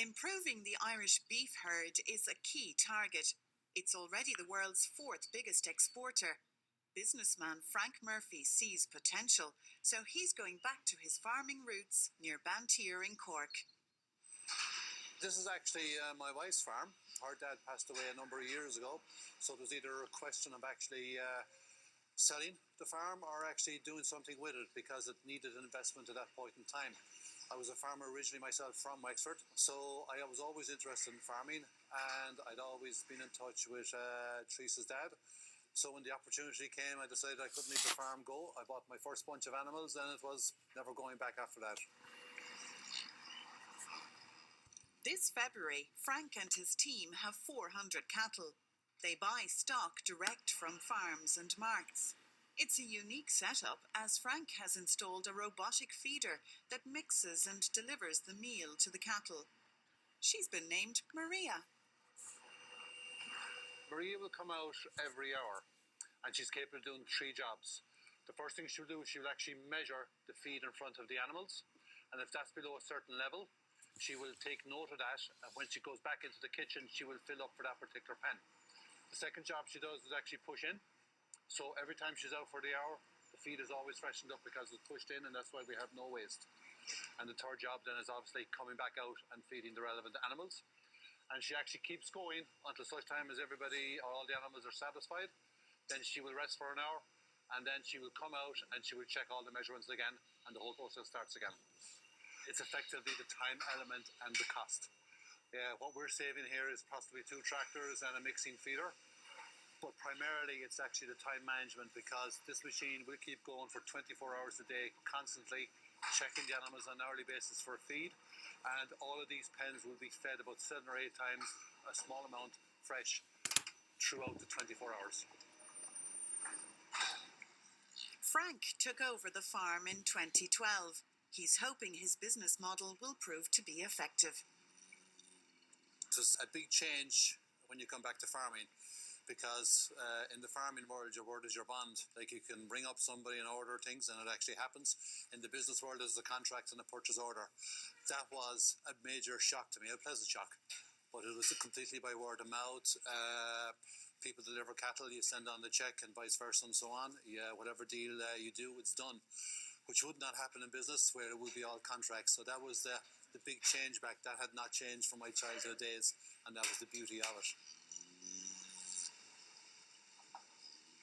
Improving the Irish beef herd is a key target. It's already the world's fourth biggest exporter. Businessman Frank Murphy sees potential, so he's going back to his farming roots near Banteer in Cork. This is actually my wife's farm. Her dad passed away a number of years ago, so it was either a question of actually selling the farm or actually doing something with it because it needed an investment at that point in time. I was a farmer originally myself from Wexford, so I was always interested in farming, and I'd always been in touch with Teresa's dad. So when the opportunity came, I decided I couldn't leave the farm go. I bought my first bunch of animals, and it was never going back after that. This February, Frank and his team have 400 cattle. They buy stock direct from farms and marts. It's a unique setup as Frank has installed a robotic feeder that mixes and delivers the meal to the cattle. She's been named Maria. Maria will come out every hour, and she's capable of doing 3 jobs. The first thing she'll do is she'll actually measure the feed in front of the animals, and if that's below a certain level, she will take note of that, and when she goes back into the kitchen, she will fill up for that particular pen. The second job she does is actually push in. So every time she's out for the hour, the feed is always freshened up because it's pushed in, and that's why we have no waste. And the third job then is obviously coming back out and feeding the relevant animals. And she actually keeps going until such time as everybody or all the animals are satisfied. Then she will rest for an hour, and then she will come out and she will check all the measurements again, and the whole process starts again. It's effectively the time element and the cost. What we're saving here is possibly 2 tractors and a mixing feeder. But primarily it's actually the time management, because this machine will keep going for 24 hours a day, constantly checking the animals on an hourly basis for feed. And all of these pens will be fed about 7 or 8 times a small amount fresh throughout the 24 hours. Frank took over the farm in 2012. He's hoping his business model will prove to be effective. It's a big change when you come back to farming, because in the farming world, your word is your bond. Like, you can ring up somebody and order things and it actually happens. In the business world, there's a contract and a purchase order. That was a major shock to me, a pleasant shock. But it was completely by word of mouth. People deliver cattle, you send on the check, and vice versa and so on. Whatever deal you do, it's done. Which would not happen in business, where it would be all contracts. So that was the big change back. That had not changed from my childhood days, and that was the beauty of it.